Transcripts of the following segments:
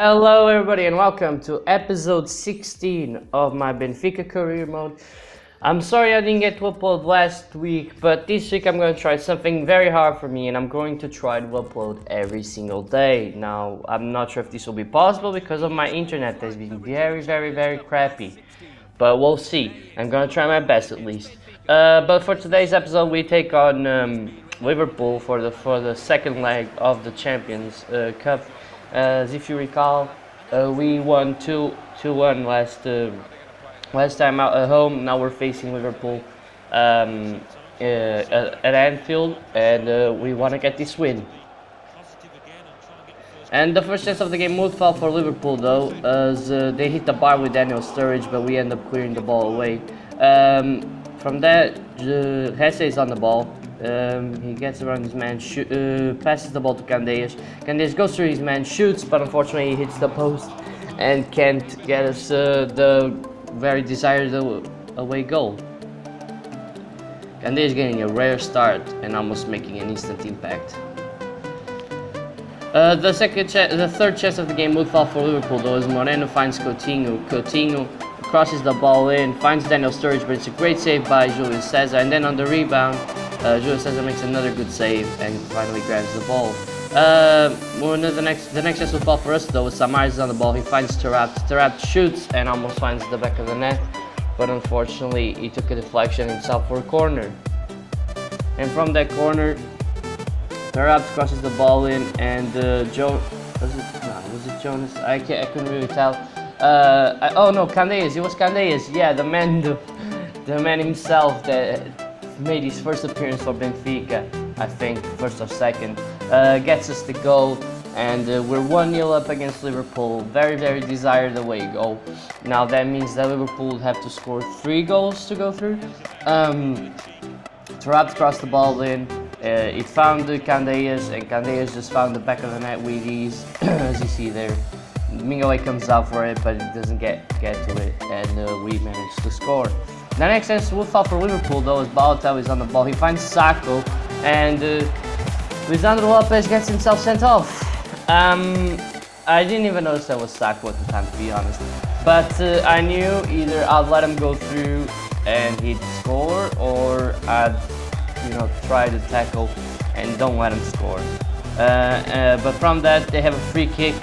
Hello everybody and welcome to episode 16 of my Benfica career mode. I'm sorry I didn't get to upload last week, but this week I'm going to try something very hard for me and I'm going to try to upload every single day. Now, I'm not sure if this will be possible because of my internet has been very crappy, but we'll see. I'm going to try my best at least. But for today's episode we take on Liverpool for the second leg of the Champions Cup. As if you recall, we won 2-1 last time out at home. Now we're facing Liverpool at Anfield, and we want to get this win. And the first chance of the game would fall for Liverpool though, as they hit the bar with Daniel Sturridge, but we end up clearing the ball away. From that, Hesse is on the ball. He gets around his man, passes the ball to Candeias. Candeias goes through his man, shoots, but unfortunately he hits the post and can't get us the very desired away goal. Candeias getting a rare start and almost making an instant impact. The third chance of the game would fall for Liverpool though, as Moreno finds Coutinho. Coutinho crosses the ball in, finds Daniel Sturridge, but it's a great save by Julius Cesar, and then on the rebound, Julius Cesar makes another good save and finally grabs the ball. The next chance will fall for us though. Samaris is on the ball. He finds Taarabt. Taarabt shoots and almost finds the back of the net, but unfortunately he took a deflection himself for a corner. And from that corner, Taarabt crosses the ball in, and was it Jonas? I couldn't really tell. Candeias. It was Candeias. Yeah, the man himself that made his first appearance for Benfica, I think, first or second, gets us the goal, and we're 1-0 up against Liverpool. Very desired away goal. Now that means that Liverpool have to score 3 goals to go through. Taarabt crossed the ball in. It found Candeias, and Candeias just found the back of the net with ease, as you see there. Mingale comes out for it, but it doesn't get to it, and we manage to score. The next chance will fall for Liverpool though, as Balotelli is on the ball. He finds Sacco, and Lisandro Lopez gets himself sent off. I didn't even notice that was Sacco at the time, to be honest. But I knew either I'd let him go through and he'd score, or I'd try to tackle and don't let him score. But from that, they have a free kick,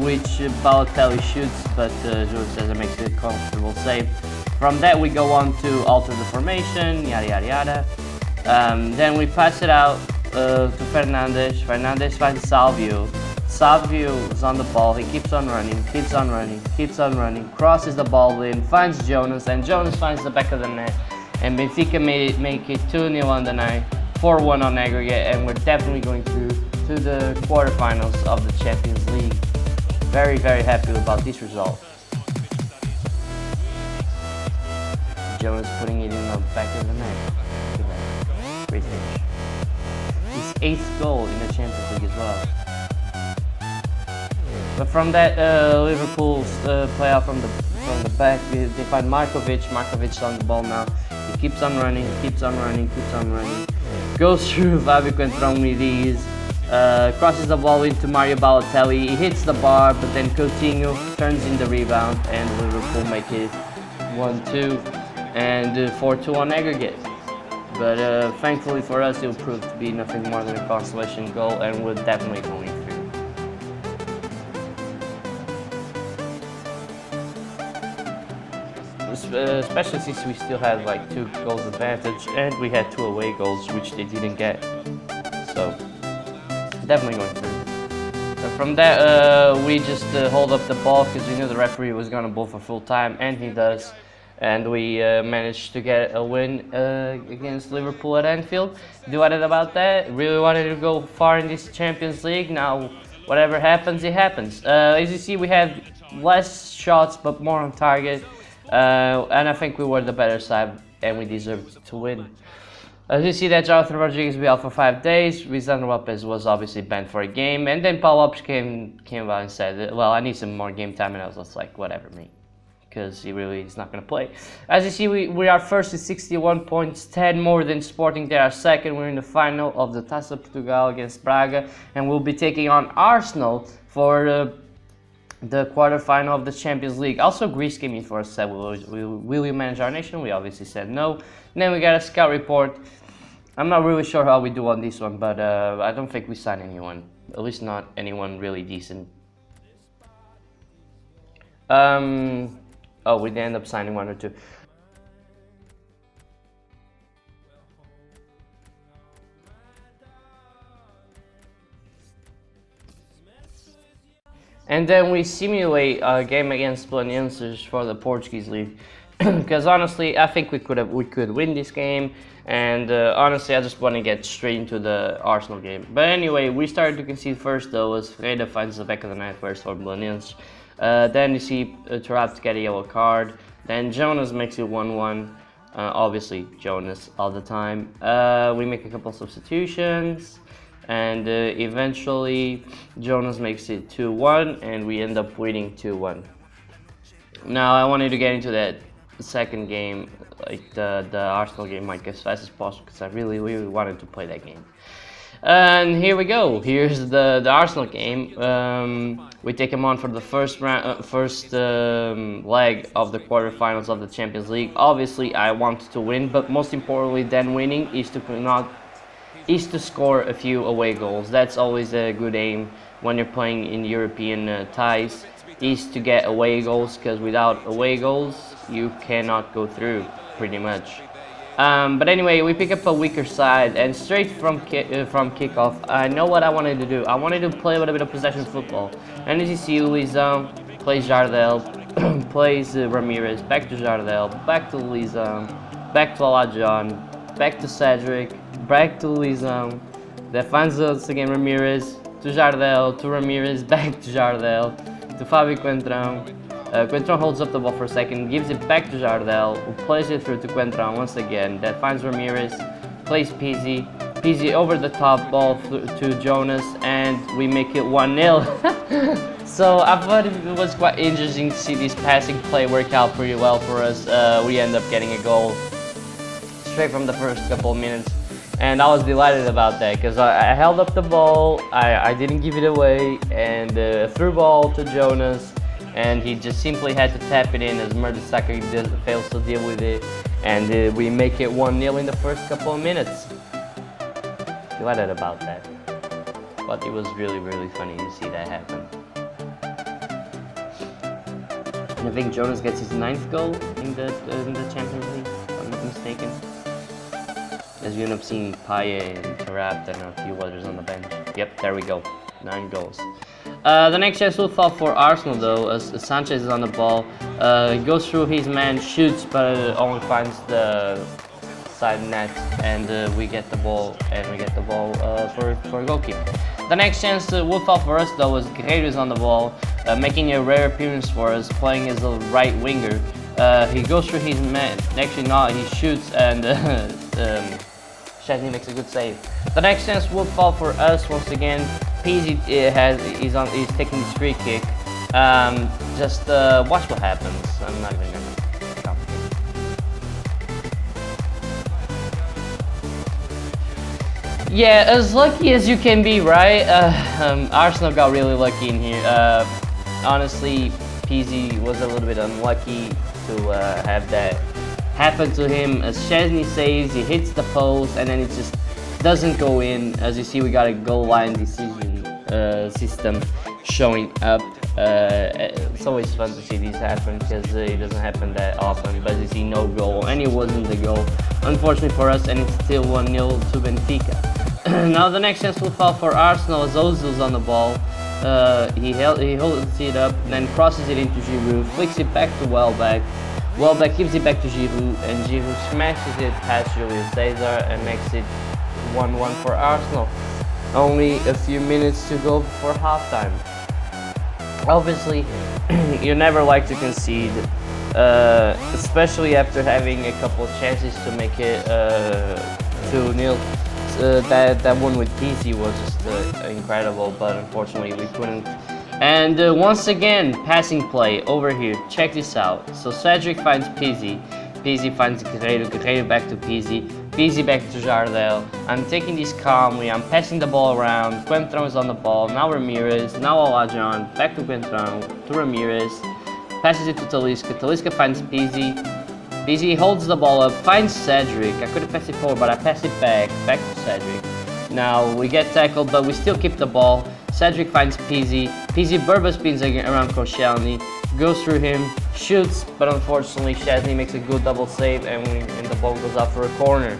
which Balotelli shoots, but Julius Cesar makes a comfortable save. From that, we go on to alter the formation, yada. Then we pass it out to Fernandes. Fernandes finds Salvio. Salvio is on the ball. He keeps on running, crosses the ball in, finds Jonas, and Jonas finds the back of the net. And Benfica make it 2-0 on the night, 4-1 on aggregate, and we're definitely going through to the quarterfinals of the Champions League. Very happy about this result. Jonas putting it in the back of the net. Look at that. Great finish. His 8th goal in the Champions League as well. But from that, Liverpool play out from the back. They find Markovic. Markovic's on the ball now. He keeps on running. Goes through Fabio Coentrão with ease. Crosses the ball into Mario Balotelli. He hits the bar, but then Coutinho turns in the rebound, and Liverpool make it 1-2 and 4-2 on aggregate. But thankfully for us, it will prove to be nothing more than a consolation goal, and we're definitely going through. Especially since we still had like 2 goals advantage, and we had 2 away goals, which they didn't get. So definitely going through. From that, we just hold up the ball because we knew the referee was going to blow for full time, and he does. And we managed to get a win against Liverpool at Anfield. Delighted about that. Really wanted to go far in this Champions League. Now, whatever happens, it happens. As you see, we had less shots, but more on target. And I think we were the better side, and we deserved to win. As you see that Jonathan Rodriguez will be out for 5 days. Lisandro Lopez was obviously banned for a game, and then Paul Lopes came out and said, well, I need some more game time, and I was just like, whatever, mate, because he really is not going to play. As you see, we are first with 61 points, 10 more than Sporting. They are second. We're in the final of the Taça Portugal against Braga, and we'll be taking on Arsenal for the quarterfinal of the Champions League. Also, Greece came in for us, said, will you manage our nation? We obviously said no. And then we got a scout report. I'm not really sure how we do on this one, but I don't think we signed anyone. At least not anyone really decent. Oh, we did end up signing one or two. And then we simulate a game against Belenenses for the Portuguese league. Because honestly, I think we could win this game, and honestly, I just want to get straight into the Arsenal game. But anyway, we started to concede first though, as Freire finds the back of the net first for Belenenses. Then you see Tarap to get a yellow card. Then Jonas makes it 1-1. Obviously, Jonas all the time. We make a couple substitutions. And eventually Jonas makes it 2-1 and we end up winning 2-1. Now I wanted to get into that second game, like the Arsenal game, like as fast as possible, because I really wanted to play that game. And here we go. Here's the Arsenal game. We take them on for the first leg of the quarterfinals of the Champions League. Obviously I want to win, but most importantly than winning is to score a few away goals. That's always a good aim when you're playing in European ties, is to get away goals, because without away goals you cannot go through, pretty much. But anyway, we pick up a weaker side, and straight from kickoff, I know what I wanted to do. I wanted to play a little bit of possession football. And as you see, Luizão plays Jardel, plays Ramirez, back to Jardel, back to Luizão, back to Alajon, back to Cedric, back to Luizão, that finds us again Ramirez, to Jardel, to Ramirez, back to Jardel, to Fábio Coentrão. Coentrão holds up the ball for a second, gives it back to Jardel, who plays it through to Coentrão once again, that finds Ramirez, plays Pizzi, Pizzi over the top ball to Jonas, and we make it 1-0. So I thought it was quite interesting to see this passing play work out pretty well for us. We end up getting a goal straight from the first couple of minutes, and I was delighted about that, because I held up the ball, I didn't give it away, and threw ball to Jonas, and he just simply had to tap it in as Mertesacker fails to deal with it, and we make it 1-0 in the first couple of minutes. Delighted about that, but it was really funny to see that happen. And I think Jonas gets his 9th goal in the Champions League, if I'm not mistaken. As you end up seeing Payet and Tarap and a few others on the bench. Yep, there we go. 9 goals. The next chance will fall for Arsenal though, as Sanchez is on the ball. He goes through his man, shoots, but only finds the side net, and we get the ball, for a goalkeeper. The next chance will fall for us though, as Guerreiro is on the ball, making a rare appearance for us, playing as a right winger. He goes through his man, actually not, he shoots, and Szczesny makes a good save. The next chance will fall for us once again. Pizzi is taking this free kick. Just watch what happens. I'm not even gonna complicate. Yeah, as lucky as you can be, right? Arsenal got really lucky in here. Honestly, Pizzi was a little bit unlucky to have that happen to him. As Szczesny saves, he hits the post, and then it just doesn't go in. As you see, we got a goal line decision system showing up. It's always fun to see these happen, because it doesn't happen that often. But you see, no goal, and it wasn't the goal, unfortunately for us, and it's still 1-0 to Benfica. Now the next chance will fall for Arsenal, as Ozil's on the ball. He holds it up, then crosses it into Giroud, flicks it back to Welbeck. Welbeck gives it back to Giroud, and Giroud smashes it past Julius Caesar and makes it 1-1 for Arsenal. Only a few minutes to go before halftime. Obviously, you never like to concede, especially after having a couple of chances to make it 2-0. That one with Pizzi was just incredible, but unfortunately we couldn't. And once again, passing play over here. Check this out. So Cedric finds Pizzi. Pizzi finds Guerreiro. Guerreiro back to Pizzi. Pizzi back to Jardel. I'm taking this calmly. I'm passing the ball around. Quentron is on the ball. Now Ramirez. Now Olajon. Back to Quentron. To Ramirez. Passes it to Talisca. Talisca finds Pizzi. Pizzi holds the ball up. Finds Cedric. I could have passed it forward, but I passed it back. Back to Cedric. Now we get tackled, but we still keep the ball. Cedric finds Pizzi. Pizzi Burba spins around Koscielny. Goes through him, shoots, but unfortunately Szczesny makes a good double save and the ball goes out for a corner.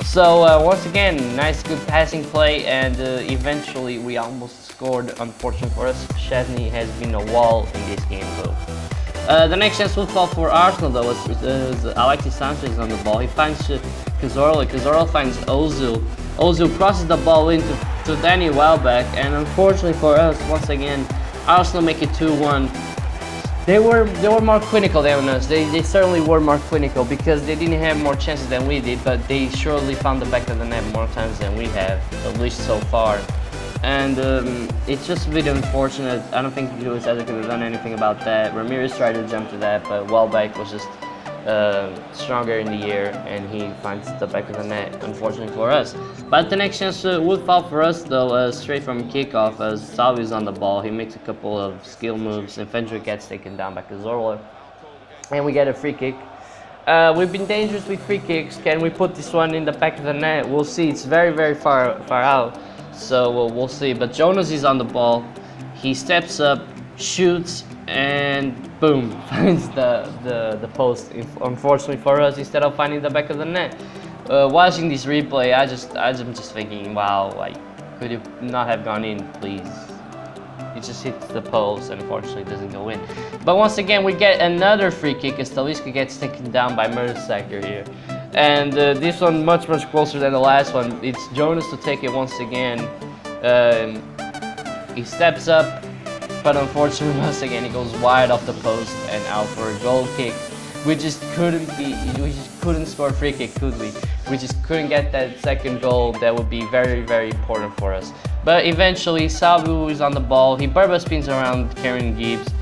So once again, nice good passing play, and eventually we almost scored. Unfortunately for us, Szczesny has been a wall in this game though. The next chance will fall for Arsenal though, as Alexis Sanchez on the ball. He finds Cazorla. Cazorla finds Ozil. Ozil crosses the ball into Danny Welbeck, and unfortunately for us, once again, Arsenal make it 2-1. They were more clinical than us. They certainly were more clinical because they didn't have more chances than we did, but they surely found the back of the net more times than we have, at least so far. And it's just a bit unfortunate. I don't think Julius Caesar could have done anything about that. Ramirez tried to jump to that, but Welbeck was just stronger in the air, and he finds the back of the net, unfortunately for us. But the next chance would fall for us though, straight from kickoff, as Salvi's on the ball. He makes a couple of skill moves, and Fendrick gets taken down by Cazorla, and we get a free kick. We've been dangerous with free kicks. Can we put this one in the back of the net? We'll see. It's very far out, so we'll see. But Jonas is on the ball. He steps up, shoots, and boom, finds the post. Unfortunately for us, instead of finding the back of the net. Watching this replay, I'm just thinking, wow, like, could it not have gone in, please? It just hits the post, and unfortunately doesn't go in. But once again, we get another free kick as Talisca gets taken down by Mertesacker here. And this one much closer than the last one. It's Jonas to take it once again. He steps up, but unfortunately once again he goes wide off the post and out for a goal kick. We just couldn't score a free kick, could we? We just couldn't get that second goal. That would be very important for us. But eventually Salvu is on the ball. He Burba spins around Kieran Gibbs,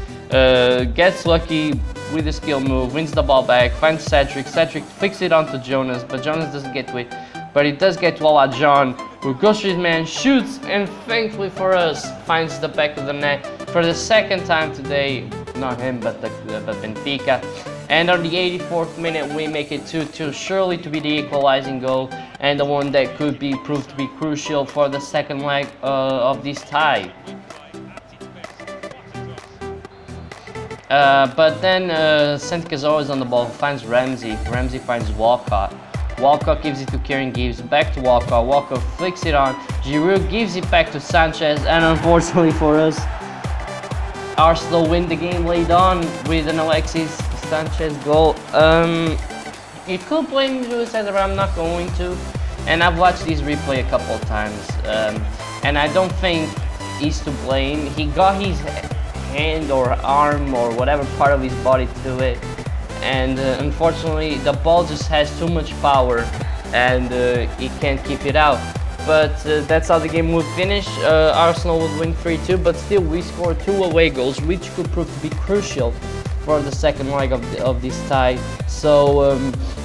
gets lucky with a skill move, wins the ball back, finds Cedric. Cedric flicks it onto Jonas, but Jonas doesn't get to it. But he does get to Olajon, who goes to his man, shoots, and thankfully for us, finds the back of the net for the second time today. Not him, but Benfica. And on the 84th minute, we make it 2-2, surely to be the equalizing goal, and the one that could be proved to be crucial for the second leg of this tie. But then Santi Cazorla is on the ball, finds Ramsey. Ramsey finds Walcott. Walcott gives it to Kieran Gibbs, back to Walcott. Walcott flicks it on. Giroud gives it back to Sanchez, and unfortunately for us, Arsenal win the game late on with an Alexis Sanchez goal. You could blame Julius Caesar, but I'm not going to. And I've watched this replay a couple of times, and I don't think he's to blame. He got his hand or arm or whatever part of his body to it, and unfortunately the ball just has too much power, and he can't keep it out. But that's how the game would finish. Arsenal would win 3-2, but still we scored 2 away goals, which could prove to be crucial for the second leg of this tie. So,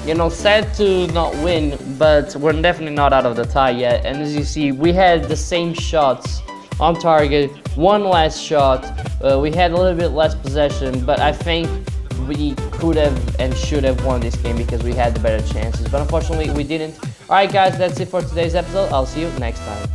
you know, sad to not win, but we're definitely not out of the tie yet. And as you see, we had the same shots on target, one last shot. We had a little bit less possession, but I think we could have and should have won this game because we had the better chances. But unfortunately, we didn't. Alright guys, that's it for today's episode. I'll see you next time.